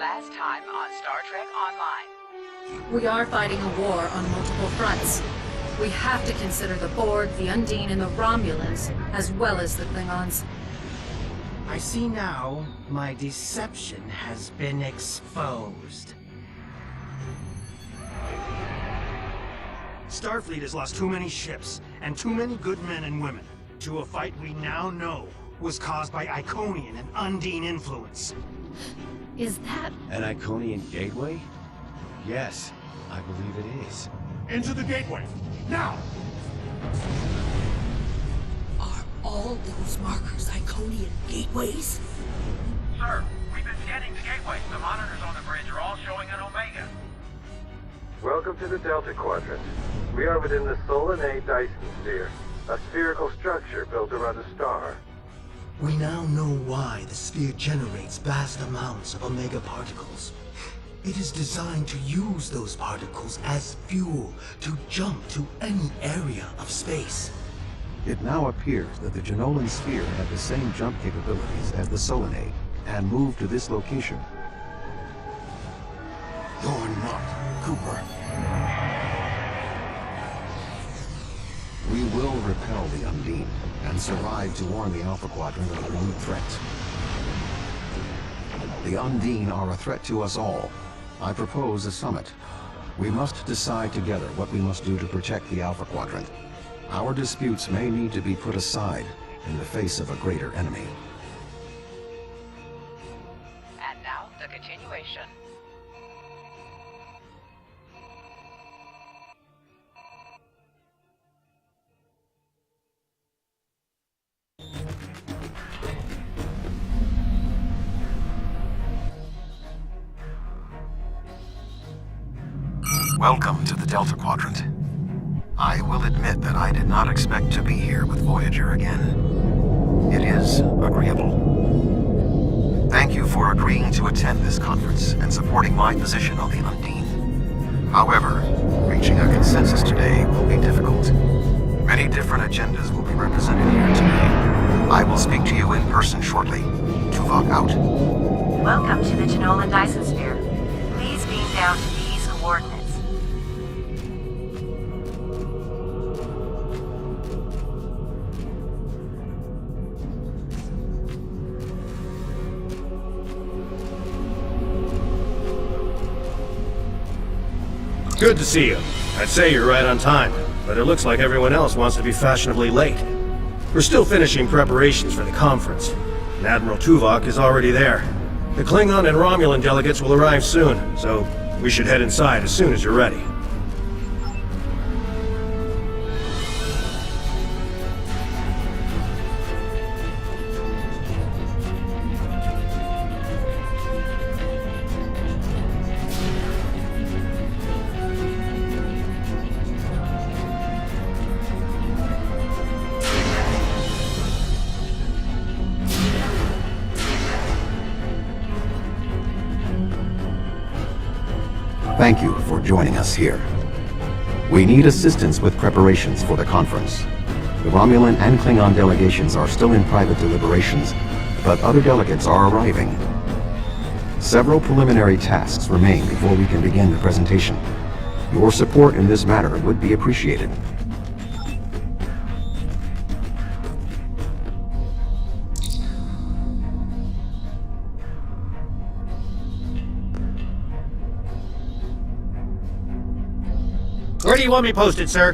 Last time on Star Trek Online. We are fighting a war on multiple fronts. We have to consider the Borg, the Undine, and the Romulans, as well as the Klingons. I see now my deception has been exposed. Starfleet has lost too many ships, and too many good men and women, to a fight we now know was caused by Iconian and Undine influence. Is that... An Iconian gateway? Yes, I believe it is. Into the gateway, now! Are all those markers Iconian gateways? Sir, we've been scanning the gateways. The monitors on the bridge are all showing an Omega. Welcome to the Delta Quadrant. We are within the Solar Dyson Sphere, a spherical structure built around a star. We now know why the sphere generates vast amounts of Omega particles. It is designed to use those particles as fuel to jump to any area of space. It now appears that the Jenolan sphere had the same jump capabilities as the Solanae, and moved to this location. You're not Cooper. We will repel the Undine, and survive to warn the Alpha Quadrant of the renewed threat. The Undine are a threat to us all. I propose a summit. We must decide together what we must do to protect the Alpha Quadrant. Our disputes may need to be put aside in the face of a greater enemy. And now, the continuation. Welcome to the Delta Quadrant. I will admit that I did not expect to be here with Voyager again. It is agreeable. Thank you for agreeing to attend this conference and supporting my position on the Undine. However, reaching a consensus today will be difficult. Many different agendas will be represented here today. I will speak to you in person shortly. Tuvok out. Welcome to the Jenolan Dyson Sphere. Please beam down to these coordinates. Good to see you. I'd say you're right on time, but it looks like everyone else wants to be fashionably late. We're still finishing preparations for the conference, and Admiral Tuvok is already there. The Klingon and Romulan delegates will arrive soon, so we should head inside as soon as you're ready. Thank you for joining us here. We need assistance with preparations for the conference. The Romulan and Klingon delegations are still in private deliberations, but other delegates are arriving. Several preliminary tasks remain before we can begin the presentation. Your support in this matter would be appreciated. Where do you want me posted, sir?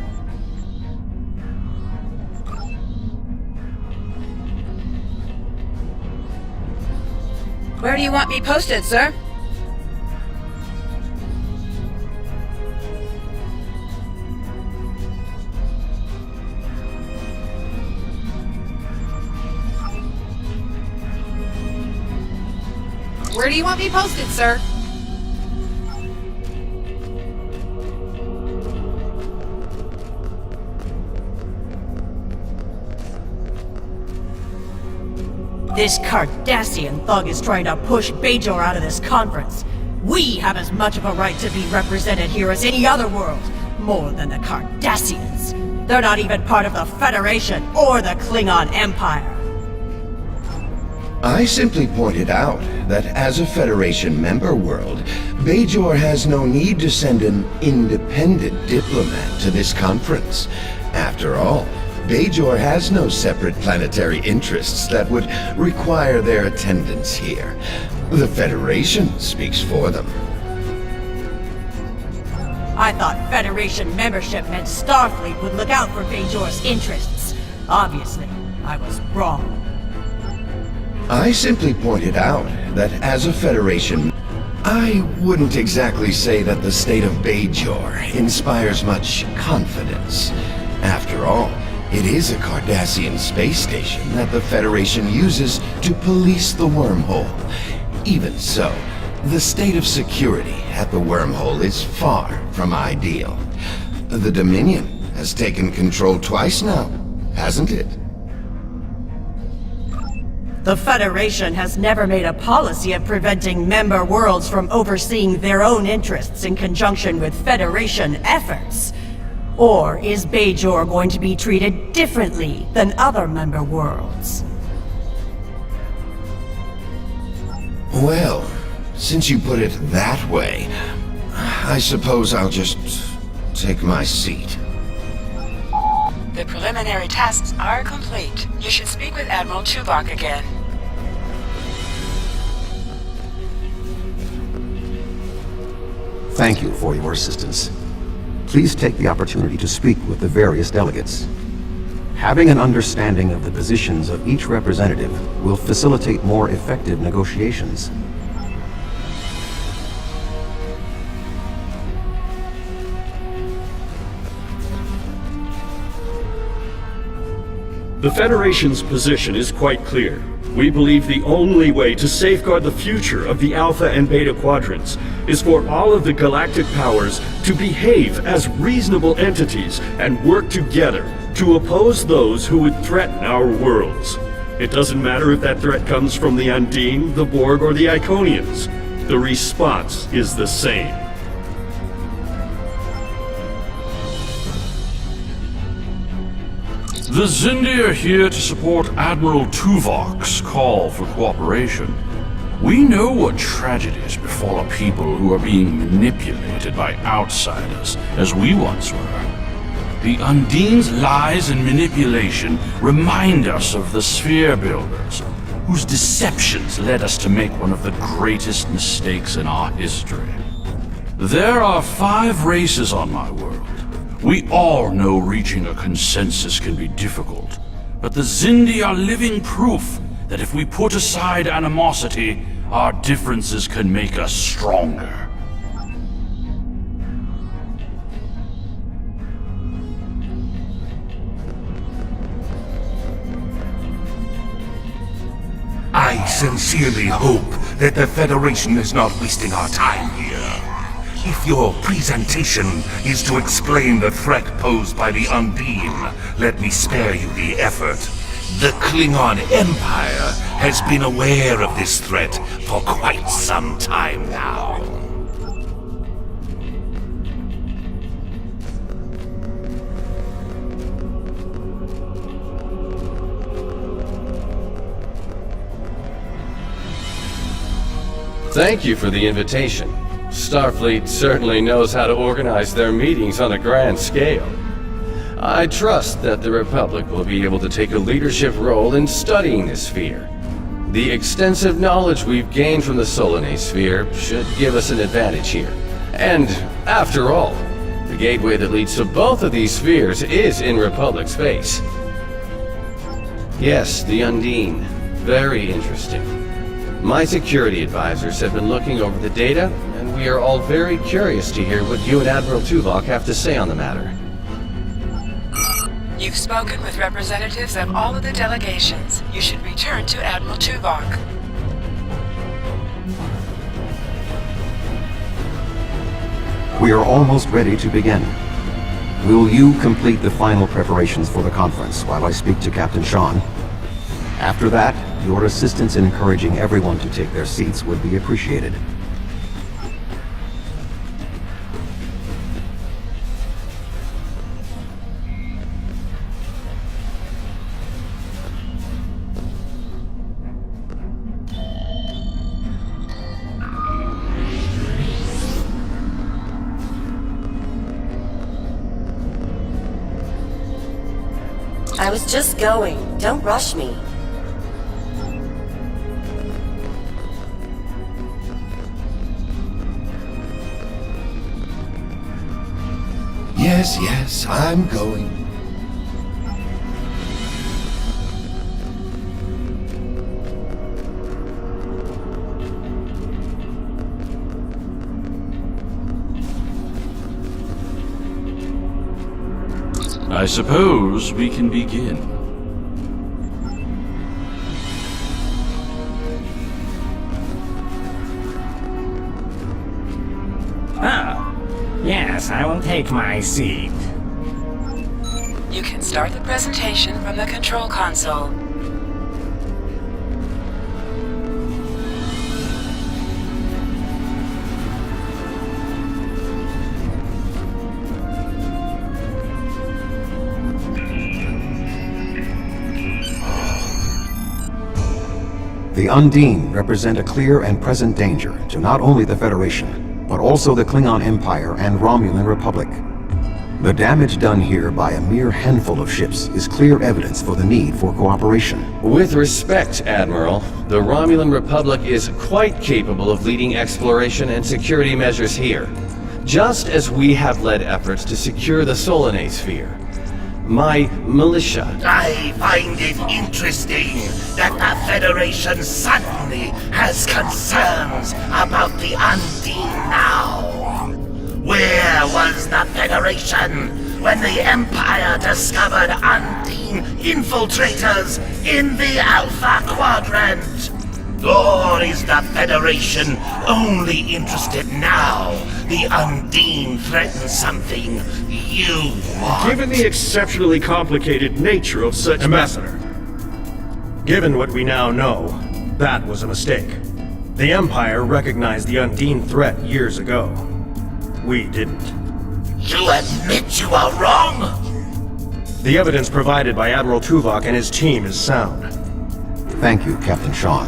Where do you want me posted, sir? Where do you want me posted, sir? This Cardassian thug is trying to push Bajor out of this conference. We have as much of a right to be represented here as any other world, more than the Cardassians. They're not even part of the Federation or the Klingon Empire. I simply pointed out that as a Federation member world, Bajor has no need to send an independent diplomat to this conference. After all, Bajor has no separate planetary interests that would require their attendance here. The Federation speaks for them. I thought Federation membership meant Starfleet would look out for Bajor's interests. Obviously, I was wrong. I simply pointed out that as a Federation, I wouldn't exactly say that the state of Bajor inspires much confidence. After all, it is a Cardassian space station that the Federation uses to police the wormhole. Even so, the state of security at the wormhole is far from ideal. The Dominion has taken control twice now, hasn't it? The Federation has never made a policy of preventing member worlds from overseeing their own interests in conjunction with Federation efforts. Or is Bajor going to be treated differently than other member worlds? Well, since you put it that way, I suppose I'll just take my seat. The preliminary tasks are complete. You should speak with Admiral Tuvok again. Thank you for your assistance. Please take the opportunity to speak with the various delegates. Having an understanding of the positions of each representative will facilitate more effective negotiations. The Federation's position is quite clear. We believe the only way to safeguard the future of the Alpha and Beta Quadrants is for all of the galactic powers to behave as reasonable entities and work together to oppose those who would threaten our worlds. It doesn't matter if that threat comes from the Undine, the Borg, or the Iconians. The response is the same. The Xindi are here to support Admiral Tuvok's call for cooperation. We know what tragedies befall a people who are being manipulated by outsiders, as we once were. The Undine's lies and manipulation remind us of the Sphere Builders, whose deceptions led us to make one of the greatest mistakes in our history. There are 5 races on my world. We all know reaching a consensus can be difficult, but the Xindi are living proof that if we put aside animosity, our differences can make us stronger. I sincerely hope that the Federation is not wasting our time here. If your presentation is to explain the threat posed by the Undine, let me spare you the effort. The Klingon Empire has been aware of this threat for quite some time now. Thank you for the invitation. Starfleet certainly knows how to organize their meetings on a grand scale. I trust that the Republic will be able to take a leadership role in studying this sphere. The extensive knowledge we've gained from the Solanae sphere should give us an advantage here. And, after all, the gateway that leads to both of these spheres is in Republic space. Yes, the Undine. Very interesting. My security advisors have been looking over the data, and we are all very curious to hear what you and Admiral Tuvok have to say on the matter. You've spoken with representatives of all of the delegations. You should return to Admiral Tuvok. We are almost ready to begin. Will you complete the final preparations for the conference while I speak to Captain Sean? After that, your assistance in encouraging everyone to take their seats would be appreciated. I was just going. Don't rush me. Yes, I'm going. I suppose we can begin. Yes, I will take my seat. You can start the presentation from the control console. The Undine represent a clear and present danger to not only the Federation, but also the Klingon Empire and Romulan Republic. The damage done here by a mere handful of ships is clear evidence for the need for cooperation. With respect, Admiral, the Romulan Republic is quite capable of leading exploration and security measures here, just as we have led efforts to secure the Solanae sphere. My militia. I find it interesting that the Federation suddenly has concerns about the Undine now. Where was the Federation when the Empire discovered Undine infiltrators in the Alpha Quadrant? Or is the Federation only interested now the Undine threatens something you want? Given the exceptionally complicated nature of such... Ambassador, given what we now know, that was a mistake. The Empire recognized the Undine threat years ago. We didn't. You admit you are wrong? The evidence provided by Admiral Tuvok and his team is sound. Thank you, Captain Sean.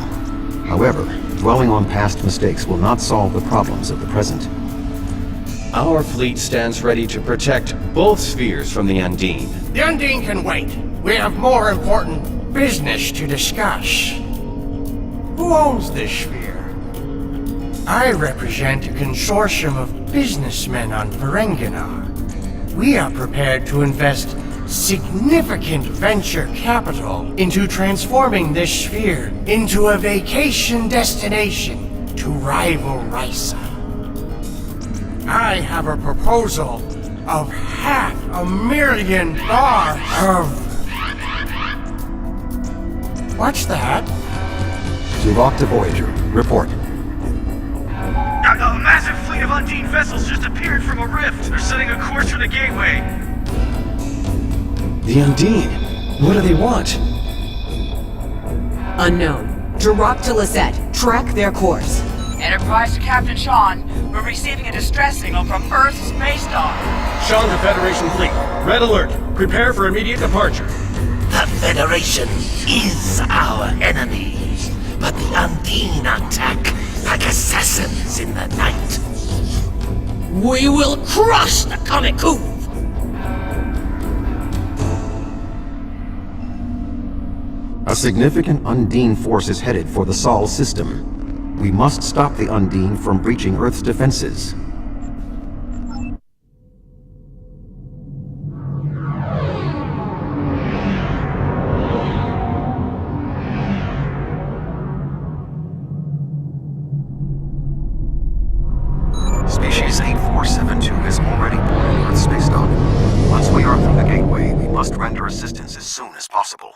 However, dwelling on past mistakes will not solve the problems of the present. Our fleet stands ready to protect both spheres from the Undine. The Undine can wait. We have more important business to discuss. Who owns this sphere? I represent a consortium of businessmen on Ferengi. We are prepared to invest significant venture capital into transforming this sphere into a vacation destination to rival Risa. I have a proposal of $500,000 of... What's that? Tuvok to Voyager. Report. A massive fleet of Undine vessels just appeared from a rift. They're setting a course for the gateway. The Undine? What do they want? Unknown. Direct to Lisette. Track their course. Enterprise to Captain Sean. We're receiving a distress signal from Earth's space dock. Sean to Federation fleet. Red alert. Prepare for immediate departure. The Federation is our enemy, but the Undine attack like assassins in the night. We will crush the Comic-Coup! A significant Undine force is headed for the Sol system. We must stop the Undine from breaching Earth's defenses. Species 8472 is already boarding Earth's space dock. Once we are through the gateway, we must render assistance as soon as possible.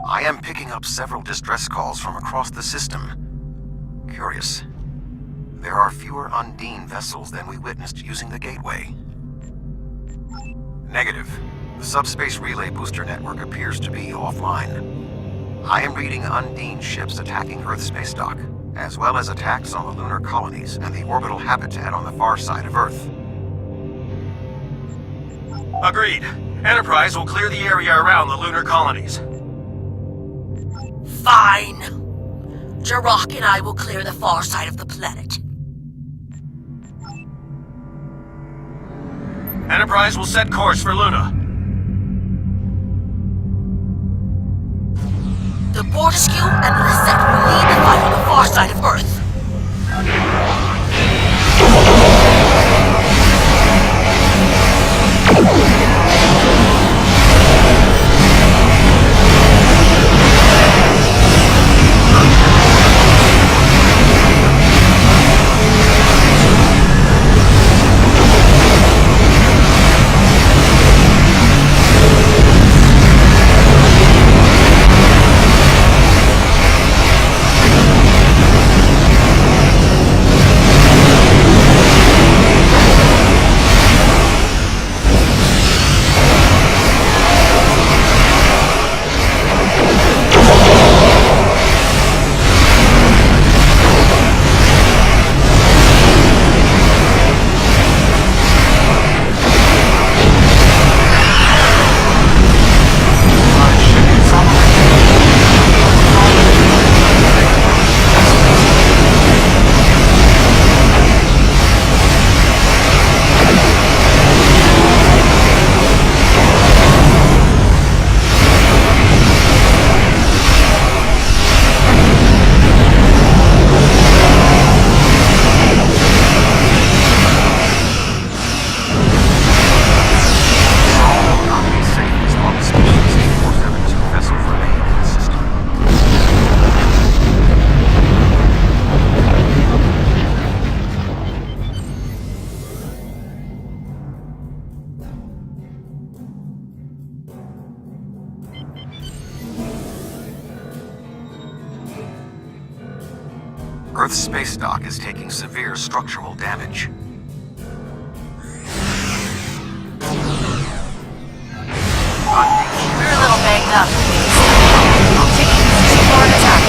I am picking up several distress calls from across the system. Curious. There are fewer Undine vessels than we witnessed using the gateway. Negative. The subspace relay booster network appears to be offline. I am reading Undine ships attacking Earth space dock. as well as attacks on the lunar colonies and the orbital habitat on the far side of Earth. Agreed. Enterprise will clear the area around the lunar colonies. Fine. Jirok and I will clear the far side of the planet. Enterprise will set course for Luna. The Fortescue and Lisette will lead the fight on the far side of Earth. Earth's space dock is taking severe structural damage. We're a little banged up. I'll take it easy for an attack.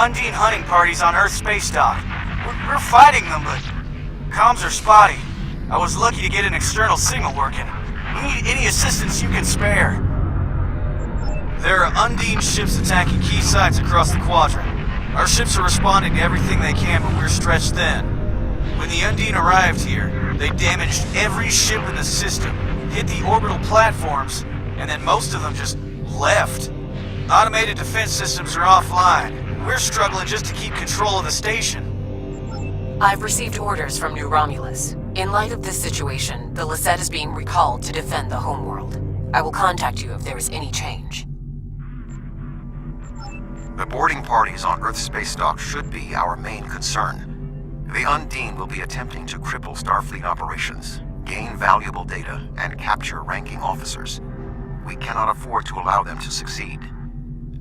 Undine hunting parties on Earth space dock. We're fighting them, but comms are spotty. I was lucky to get an external signal working. We need any assistance you can spare. There are Undine ships attacking key sites across the quadrant. Our ships are responding to everything they can, but we're stretched thin. When the Undine arrived here, they damaged every ship in the system, hit the orbital platforms, and then most of them just left. Automated defense systems are offline. We're struggling just to keep control of the station. I've received orders from New Romulus. In light of this situation, the Lisette is being recalled to defend the homeworld. I will contact you if there is any change. The boarding parties on Earth's space dock should be our main concern. The Undine will be attempting to cripple Starfleet operations, gain valuable data, and capture ranking officers. We cannot afford to allow them to succeed.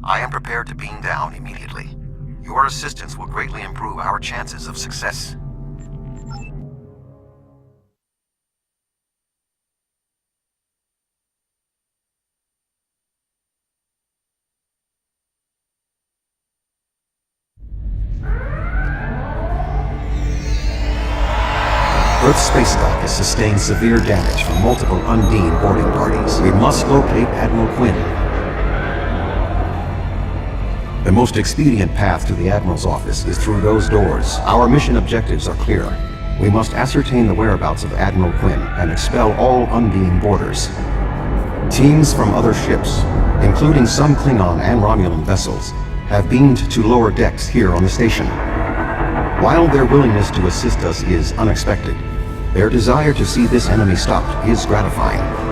I am prepared to beam down immediately. Your assistance will greatly improve our chances of success. Earth's space dock has sustained severe damage from multiple Undine boarding parties. We must locate Admiral Quinn. The most expedient path to the Admiral's office is through those doors. Our mission objectives are clear. We must ascertain the whereabouts of Admiral Quinn and expel all Undine boarders. Teams from other ships, including some Klingon and Romulan vessels, have beamed to lower decks here on the station. While their willingness to assist us is unexpected, their desire to see this enemy stopped is gratifying.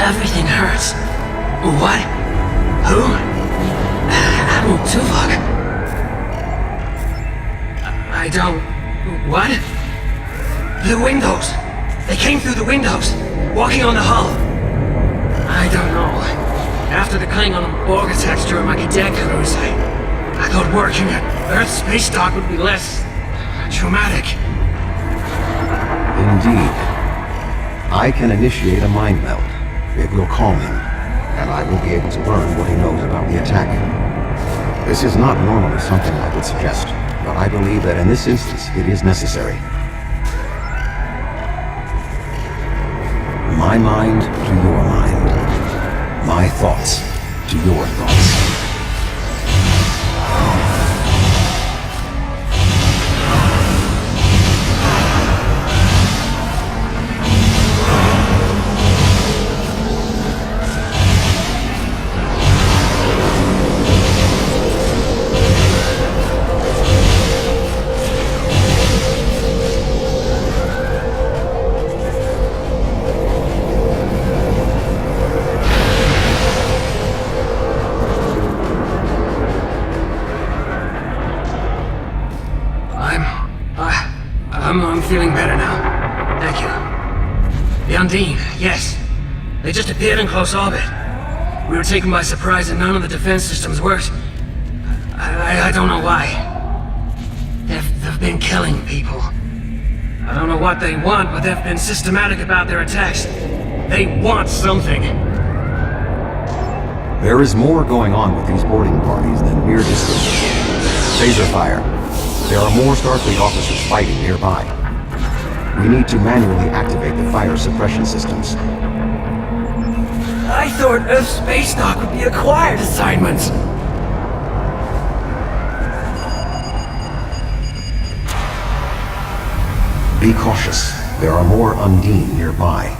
Everything hurts. What? Who? Admiral Tuvok? I don't... What? The windows! They came through the windows, walking on the hull. I don't know. After the Klingon Borg attacks during my cadet cruise, I thought working at Earth's space dock would be less... traumatic. Indeed. I can initiate a mind meld. It will calm him, and I will be able to learn what he knows about the attack. This is not normally something I would suggest, but I believe that in this instance it is necessary. My mind to your mind. My thoughts to your thoughts. I'm feeling better now. Thank you. The Undine, yes. They just appeared in close orbit. We were taken by surprise and none of the defense systems worked. I don't know why. They've been killing people. I don't know what they want, but they've been systematic about their attacks. They want something. There is more going on with these boarding parties than mere discussion. Phaser fire. There are more Starfleet officers fighting nearby. We need to manually activate the fire suppression systems. I thought Earth's space dock would be a quiet assignment. Be cautious. There are more Undine nearby.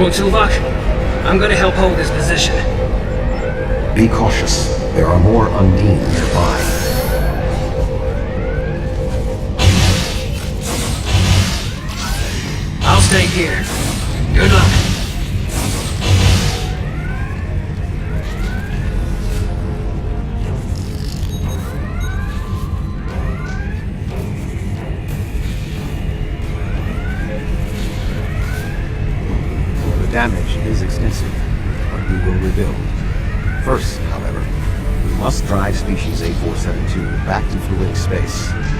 Admiral Tuvok. I'm gonna help hold this position. Be cautious. There are more Undine nearby. I'll stay here. Good luck. The damage is extensive, but we will rebuild. First, however, we must drive species A472 back to fluidic space.